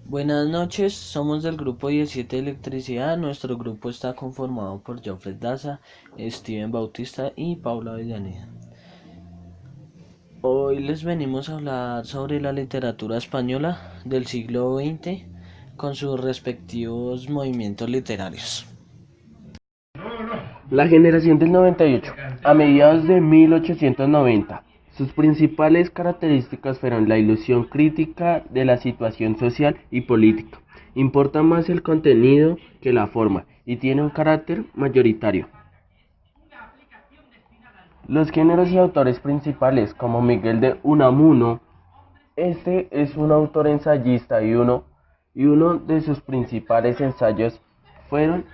Buenas noches, somos del grupo 17 de electricidad. Nuestro grupo está conformado por Jofres Daza, Steven Bautista y Paula Avellaneda. Hoy les venimos a hablar sobre la literatura española del siglo XX con sus respectivos movimientos literarios. La generación del 98, a mediados de 1890, sus principales características fueron la ilusión crítica de la situación social y política. Importa más el contenido que la forma y tiene un carácter mayoritario. Los géneros y autores principales, como Miguel de Unamuno, este es un autor ensayista y uno de sus principales ensayos fueron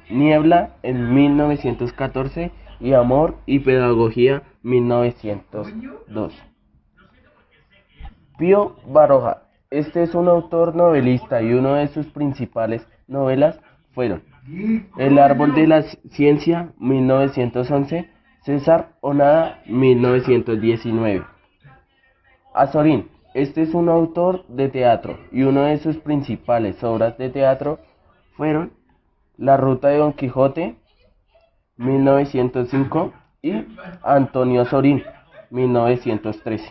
Niebla en 1914 y Amor y Pedagogía 1902. Pío Baroja, este es un autor novelista y uno de sus principales novelas fueron El árbol de la ciencia 1911, César Onada 1919. Azorín, este es un autor de teatro y una de sus principales obras de teatro fueron La Ruta de Don Quijote, 1905, y Antonio Azorín, 1913.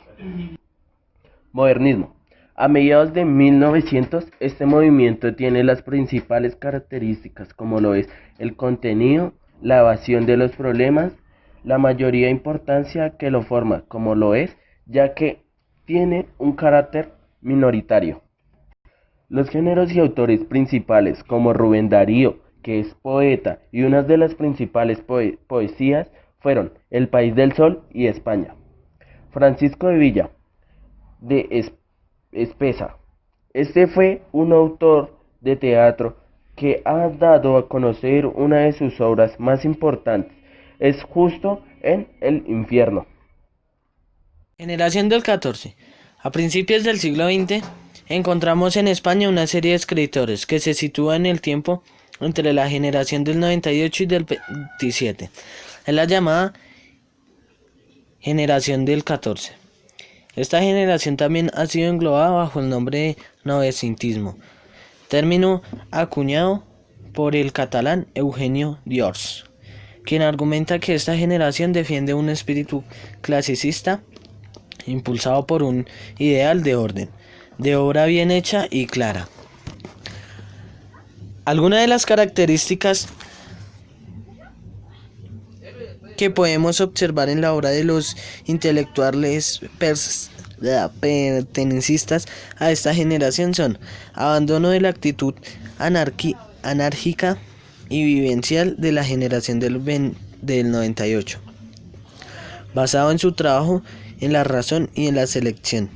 Modernismo. A mediados de 1900, este movimiento tiene las principales características como lo es el contenido, la evasión de los problemas, la mayoría de importancia que lo forma como lo es, ya que tiene un carácter minoritario. Los géneros y autores principales, como Rubén Darío, que es poeta, y una de las principales poesías fueron El País del Sol y España. Francisco de Villa, de Espesa. Este fue un autor de teatro que ha dado a conocer una de sus obras más importantes, es Justo en el Infierno. Generación del 14. A principios del siglo XX encontramos en España una serie de escritores que se sitúa en el tiempo entre la generación del 98 y del 27. Es la llamada generación del 14. Esta generación también ha sido englobada bajo el nombre de novecentismo, término acuñado por el catalán Eugenio Diors, quien argumenta que esta generación defiende un espíritu clasicista impulsado por un ideal de orden, de obra bien hecha y clara. Algunas de las características que podemos observar en la obra de los intelectuales pertenecientes a esta generación son abandono de la actitud anárquica y vivencial de la generación del 98, basado en su trabajo en la razón y en la selección.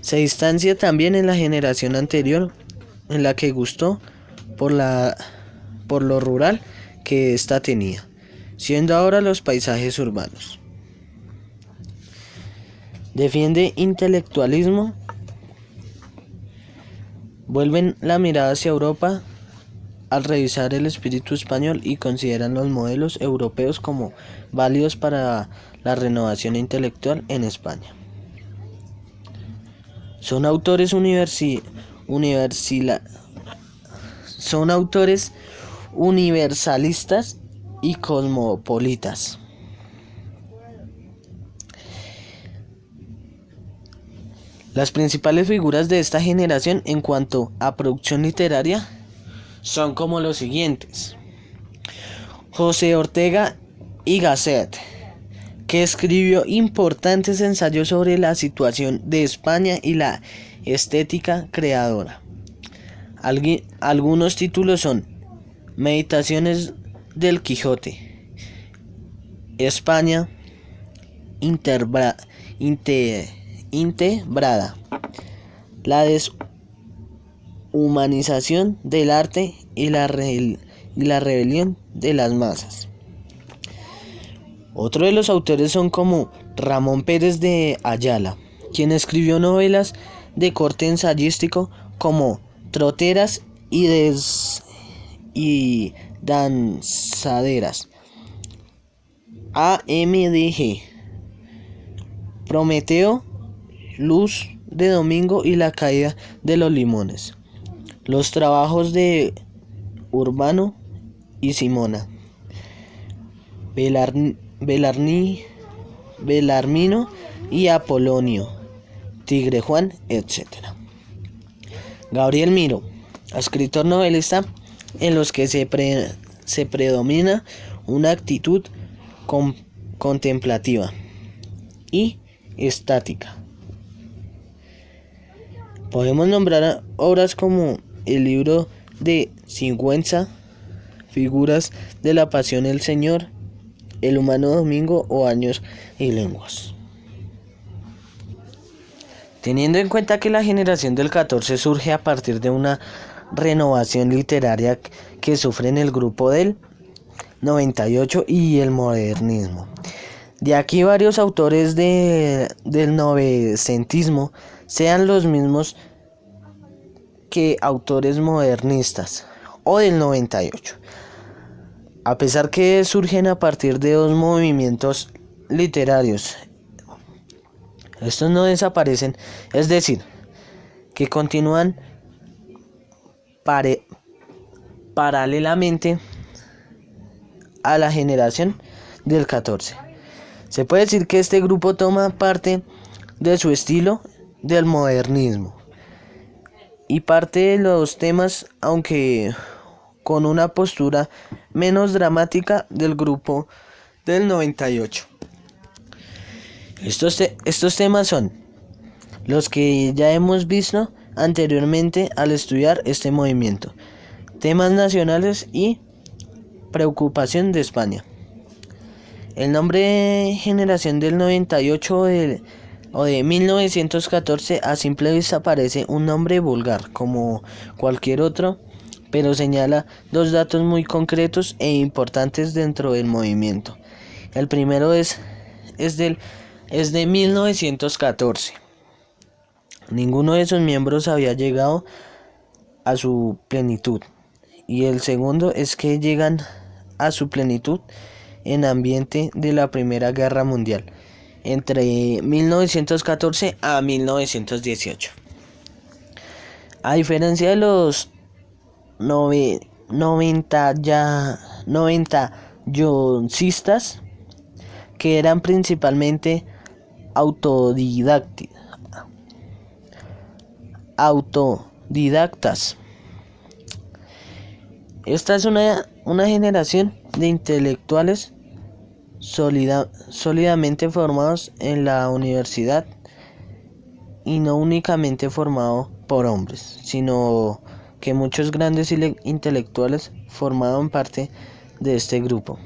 Se distancia también en la generación anterior, en la que gustó por lo rural que ésta tenía, siendo ahora los paisajes urbanos. Defiende intelectualismo, vuelven la mirada hacia Europa al revisar el espíritu español y consideran los modelos europeos como válidos para la renovación intelectual en España. Son autores universalistas y cosmopolitas. Las principales figuras de esta generación en cuanto a producción literaria son como los siguientes: José Ortega y Gasset, que escribió importantes ensayos sobre la situación de España y la estética creadora. Algunos títulos son Meditaciones del Quijote, España intebrada, la deshumanización del arte y la rebelión de las masas. Otro de los autores son como Ramón Pérez de Ayala, quien escribió novelas de corte ensayístico como Troteras y Danzaderas, AMDG, Prometeo, Luz de Domingo y la caída de los Limones. Los trabajos de Urbano y Simona, Belarmino y Apolonio, Tigre Juan, etc. Gabriel Miró, escritor novelista en los que se predomina una actitud contemplativa y estática. Podemos nombrar obras como el libro de Sigüenza, Figuras de la Pasión del Señor, El humano Domingo o Años y Lenguas. Teniendo en cuenta que la generación del 14 surge a partir de una renovación literaria que sufren el grupo del 98 y el modernismo. De aquí varios autores del novecentismo sean los mismos que autores modernistas o del 98. A pesar que surgen a partir de dos movimientos literarios, estos no desaparecen, es decir, que continúan paralelamente a la generación del 14. Se puede decir que este grupo toma parte de su estilo del modernismo y parte de los temas, aunque con una postura menos dramática del grupo del 98. Estos temas son los que ya hemos visto anteriormente al estudiar este movimiento: temas nacionales y preocupación de España. El nombre generación del 98 o de 1914 a simple vista parece un nombre vulgar como cualquier otro, pero señala dos datos muy concretos e importantes dentro del movimiento. El primero es de 1914. Ninguno de sus miembros había llegado a su plenitud. Y el segundo es que llegan a su plenitud en ambiente de la Primera Guerra Mundial, entre 1914 a 1918. A diferencia de los 90 yoncistas, que eran principalmente autodidactas. Esta es una generación de intelectuales sólidamente formados en la universidad y no únicamente formado por hombres, sino que muchos grandes intelectuales formaban parte de este grupo.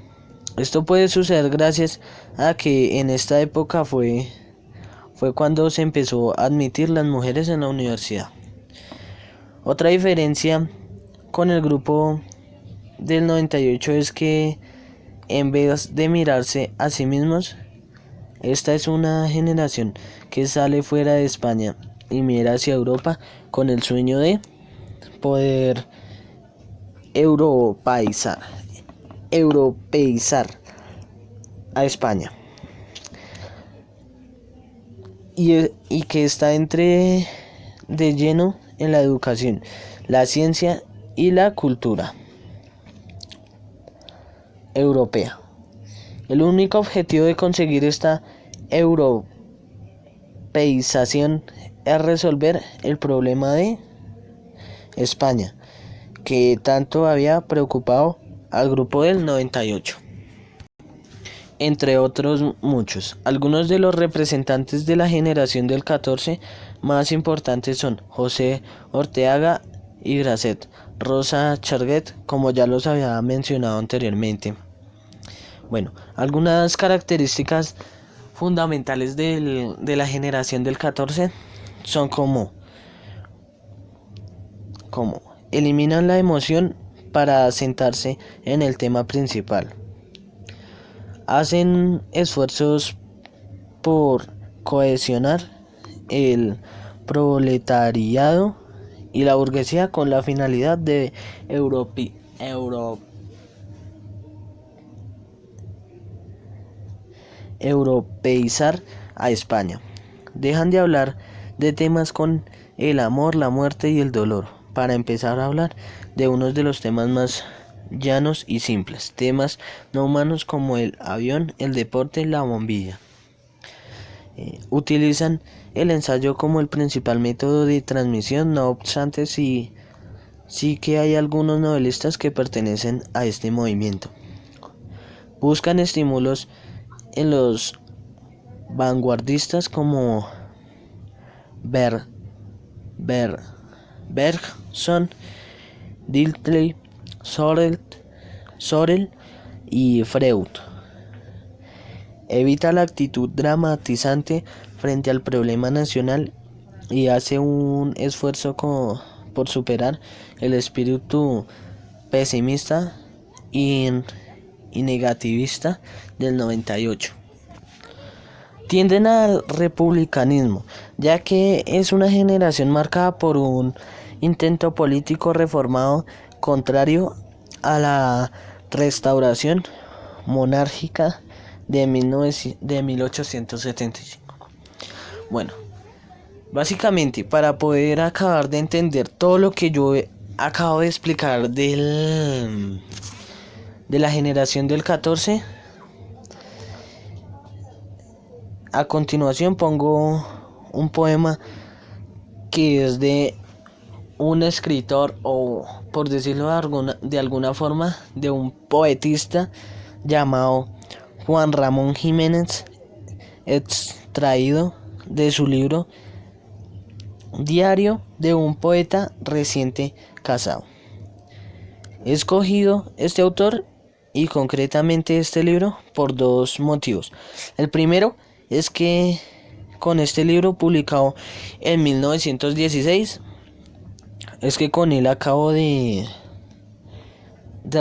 Esto puede suceder gracias a que en esta época fue cuando se empezó a admitir las mujeres en la universidad. Otra diferencia con el grupo del 98 es que en vez de mirarse a sí mismos, esta es una generación que sale fuera de España y mira hacia Europa con el sueño de poder europeizar a España, y que está de lleno en la educación, la ciencia y la cultura europea. El único objetivo de conseguir esta europeización es resolver el problema de España, que tanto había preocupado al grupo del 98. Entre otros muchos, algunos de los representantes de la generación del 14 más importantes son José Orteaga y Grasset, Rosa Charguet, como ya los había mencionado anteriormente. Bueno, algunas características fundamentales de la generación del 14 son como eliminan la emoción para sentarse en el tema principal. Hacen esfuerzos por cohesionar el proletariado y la burguesía con la finalidad de europeizar a España. Dejan de hablar de temas con el amor, la muerte y el dolor, para empezar a hablar de uno de los temas más llanos y simples, temas no humanos como el avión, el deporte y la bombilla. Utilizan el ensayo como el principal método de transmisión, no obstante sí que hay algunos novelistas que pertenecen a este movimiento. Buscan estímulos en los vanguardistas como Bergson, Dilthey, Sorel y Freud. Evita la actitud dramatizante frente al problema nacional y hace un esfuerzo por superar el espíritu pesimista y negativista del 98. Tienden al republicanismo, ya que es una generación marcada por un intento político reformado contrario a la restauración monárquica de 1875. Bueno, básicamente para poder acabar de entender todo lo que yo acabo de explicar de la generación del 14, a continuación pongo un poema que es de un escritor, o por decirlo de alguna forma, de un poetista llamado Juan Ramón Jiménez, extraído de su libro Diario de un poeta reciente casado. He escogido este autor y concretamente este libro por dos motivos. El primero es que con este libro publicado en 1916, es que con él acabo de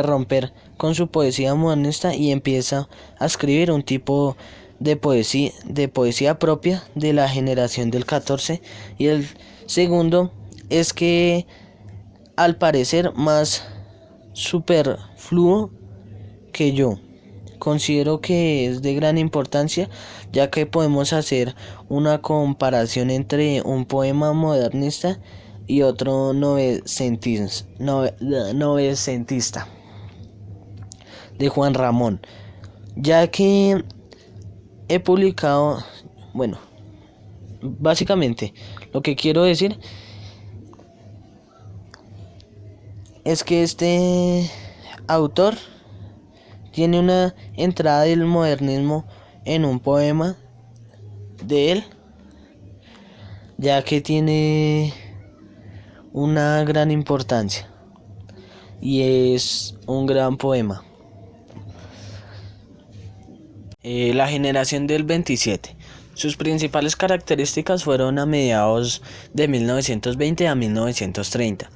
romper con su poesía modernista y empieza a escribir un tipo de poesía propia de la generación del 14. Y el segundo es que al parecer más superfluo que yo. Considero que es de gran importancia, ya que podemos hacer una comparación entre un poema modernista y otro novecentista de Juan Ramón, ya que he publicado, bueno, básicamente lo que quiero decir es que este autor tiene una entrada del modernismo en un poema de él, ya que tiene una gran importancia y es un gran poema. La generación del 27. Sus principales características fueron a mediados de 1920 a 1930.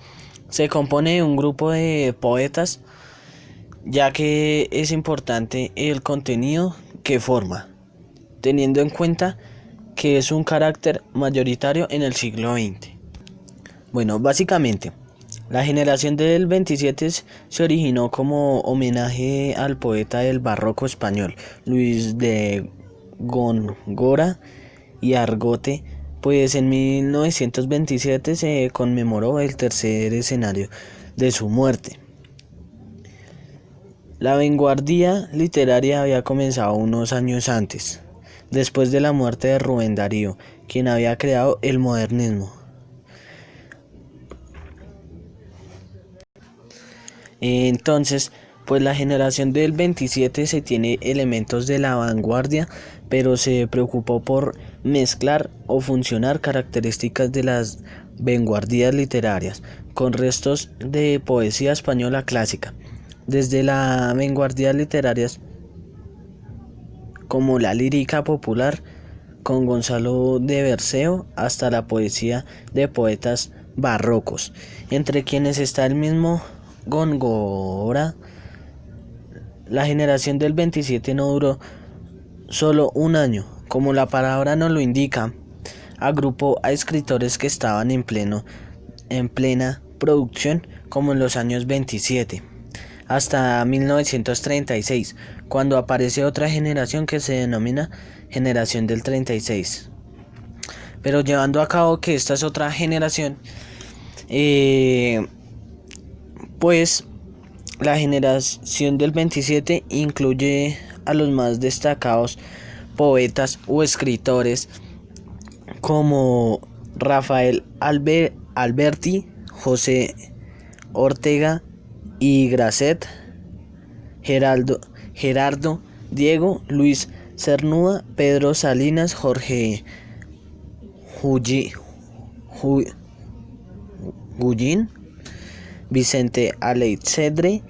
Se compone de un grupo de poetas, ya que es importante el contenido que forma, teniendo en cuenta que es un carácter mayoritario en el siglo XX. Bueno, básicamente, la generación del 27 se originó como homenaje al poeta del barroco español, Luis de Góngora y Argote, pues en 1927 se conmemoró el tercer escenario de su muerte. La vanguardia literaria había comenzado unos años antes, después de la muerte de Rubén Darío, quien había creado el modernismo. Entonces, pues la generación del 27 se tiene elementos de la vanguardia, pero se preocupó por mezclar o funcionar características de las vanguardias literarias con restos de poesía española clásica. Desde la vanguardia literarias como la lírica popular con Gonzalo de Berceo hasta la poesía de poetas barrocos, entre quienes está el mismo Góngora. La generación del 27 no duró solo un año, como la palabra nos lo indica. Agrupó a escritores que estaban en plena producción, como en los años 27 hasta 1936, cuando aparece otra generación que se denomina generación del 36. Pero llevando a cabo que esta es otra generación, eh, pues la generación del 27 incluye a los más destacados poetas o escritores como Rafael Alberti, José Ortega y Gasset, Gerardo Diego, Luis Cernuda, Pedro Salinas, Jorge Gullín, Vicente Alexandre,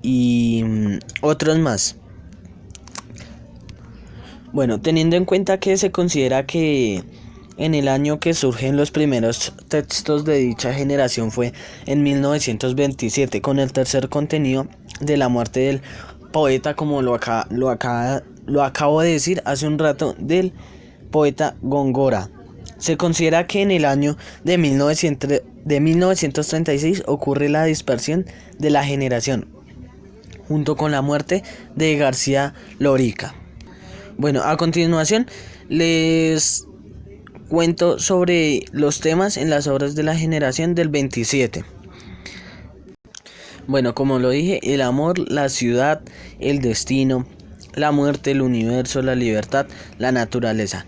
y otros más. Bueno, teniendo en cuenta que se considera que en el año que surgen los primeros textos de dicha generación fue en 1927, con el tercer contenido de la muerte del poeta, como lo acabo de decir hace un rato, del poeta Góngora. Se considera que en el año de 1936 ocurre la dispersión de la generación, junto con la muerte de García Lorca. Bueno, a continuación les cuento sobre los temas en las obras de la generación del 27. Bueno, como lo dije, el amor, la ciudad, el destino, la muerte, el universo, la libertad, la naturaleza.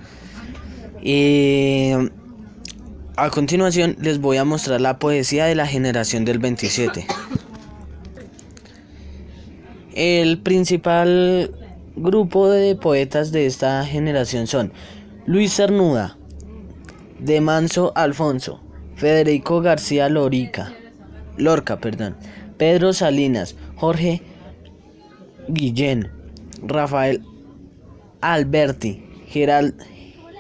A continuación les voy a mostrar la poesía de la generación del 27. El principal grupo de poetas de esta generación son Luis Cernuda, de Manso Alfonso, Federico García Lorca, Pedro Salinas, Jorge Guillén, Rafael Alberti,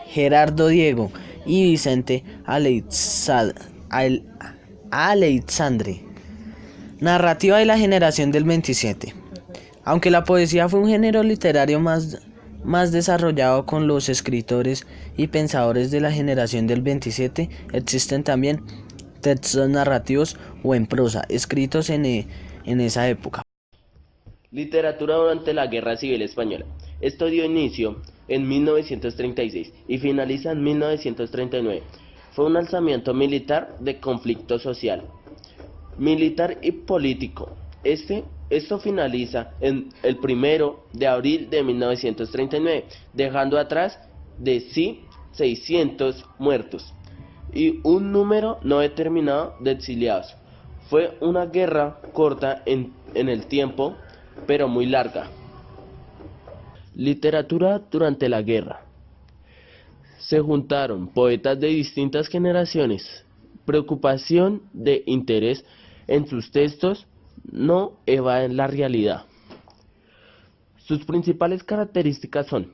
Gerardo Diego y Vicente Aleixandre. Narrativa de la generación del 27. Aunque la poesía fue un género literario más desarrollado con los escritores y pensadores de la generación del 27, existen también textos narrativos o en prosa, escritos en esa época. Literatura durante la Guerra Civil Española. Esto dio inicio en 1936 y finaliza en 1939. Fue un alzamiento militar de conflicto social, militar y político. Esto finaliza en el 1 de abril de 1939, dejando atrás de sí 600 muertos y un número no determinado de exiliados. Fue una guerra corta en el tiempo, pero muy larga. Literatura durante la guerra. Se juntaron poetas de distintas generaciones. Preocupación de interés en sus textos no evaden la realidad. Sus principales características son: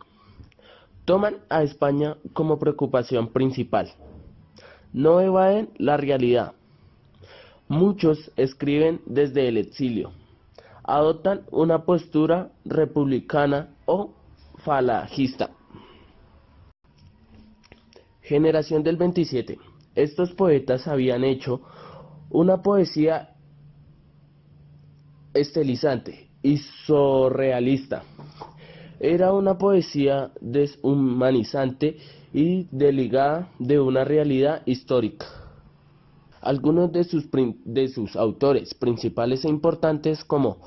toman a España como preocupación principal, no evaden la realidad. Muchos escriben desde el exilio, adoptan una postura republicana o falangista. Generación del 27. Estos poetas habían hecho una poesía estilizante y surrealista. Era una poesía deshumanizante y desligada de una realidad histórica. Algunos de sus autores principales e importantes, como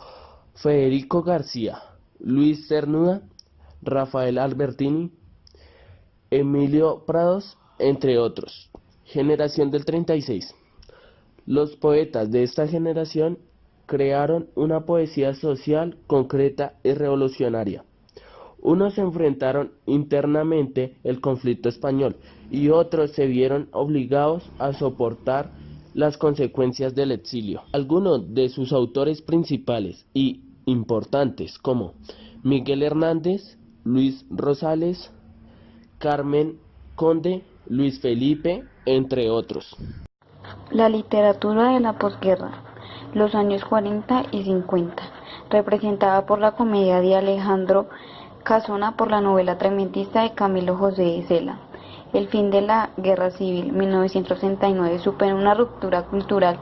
Federico García, Luis Cernuda, Rafael Albertini, Emilio Prados, entre otros. Generación del 36. Los poetas de esta generación crearon una poesía social concreta y revolucionaria. Unos enfrentaron internamente el conflicto español y otros se vieron obligados a soportar las consecuencias del exilio. Algunos de sus autores principales y importantes, como Miguel Hernández, Luis Rosales, Carmen Conde, Luis Felipe, entre otros. La literatura de la posguerra, los años 40 y 50, representada por la comedia de Alejandro Casona, por la novela tremendista de Camilo José de Cela, El fin de la Guerra Civil, 1939, supone una ruptura cultural,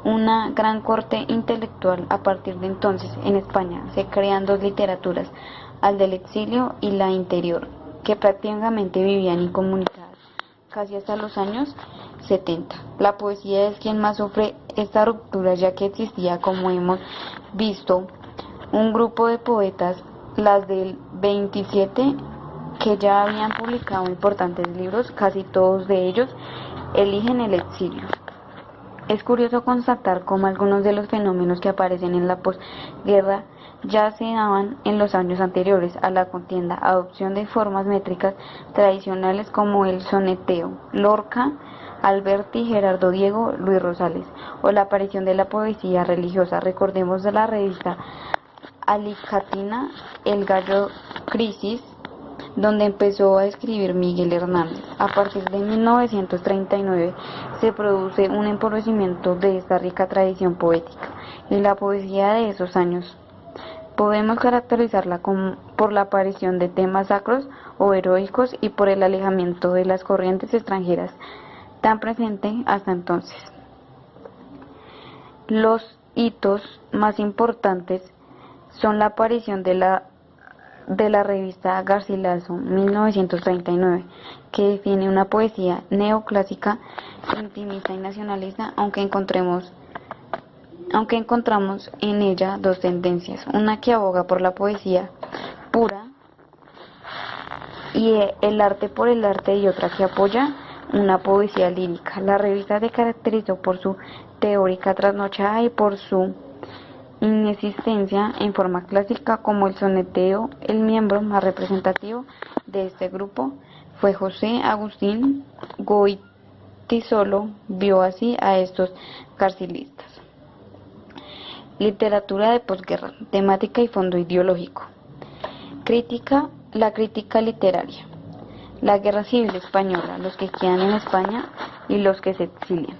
una gran corte intelectual. A partir de entonces, en España se crean dos literaturas, la del exilio y la interior, que prácticamente vivían incomunicadas casi hasta los años 70. La poesía es quien más sufre esta ruptura, ya que existía, como hemos visto, un grupo de poetas, las del 27, que ya habían publicado importantes libros, casi todos de ellos eligen el exilio. Es curioso constatar cómo algunos de los fenómenos que aparecen en la posguerra ya se daban en los años anteriores a la contienda: adopción de formas métricas tradicionales como el soneteo, Lorca, Alberti, Gerardo Diego, Luis Rosales, o la aparición de la poesía religiosa. Recordemos de la revista alicantina El Gallo Crisis, donde empezó a escribir Miguel Hernández. A partir de 1939 se produce un empobrecimiento de esta rica tradición poética, y la poesía de esos años podemos caracterizarla por la aparición de temas sacros o heroicos y por el alejamiento de las corrientes extranjeras tan presente hasta entonces. Los hitos más importantes son la aparición de la revista Garcilaso, 1939, que define una poesía neoclásica, intimista y nacionalista, aunque encontramos en ella dos tendencias: una que aboga por la poesía pura y el arte por el arte, y otra que apoya una poesía lírica. La revista se caracterizó por su teórica trasnochada y por su inexistencia en forma clásica como el soneteo. El miembro más representativo de este grupo fue José Agustín Goytisolo. Vio así a estos garcilistas. Literatura de posguerra, temática y fondo ideológico. La crítica literaria. La Guerra Civil Española, los que quedan en España y los que se exilian.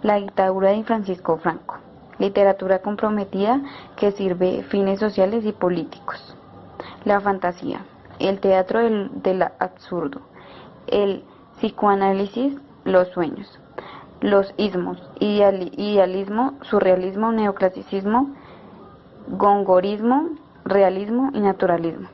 La dictadura de Francisco Franco. Literatura comprometida que sirve fines sociales y políticos. La fantasía, el teatro del absurdo, el psicoanálisis, los sueños. Los ismos, idealismo, surrealismo, neoclasicismo, gongorismo, realismo y naturalismo.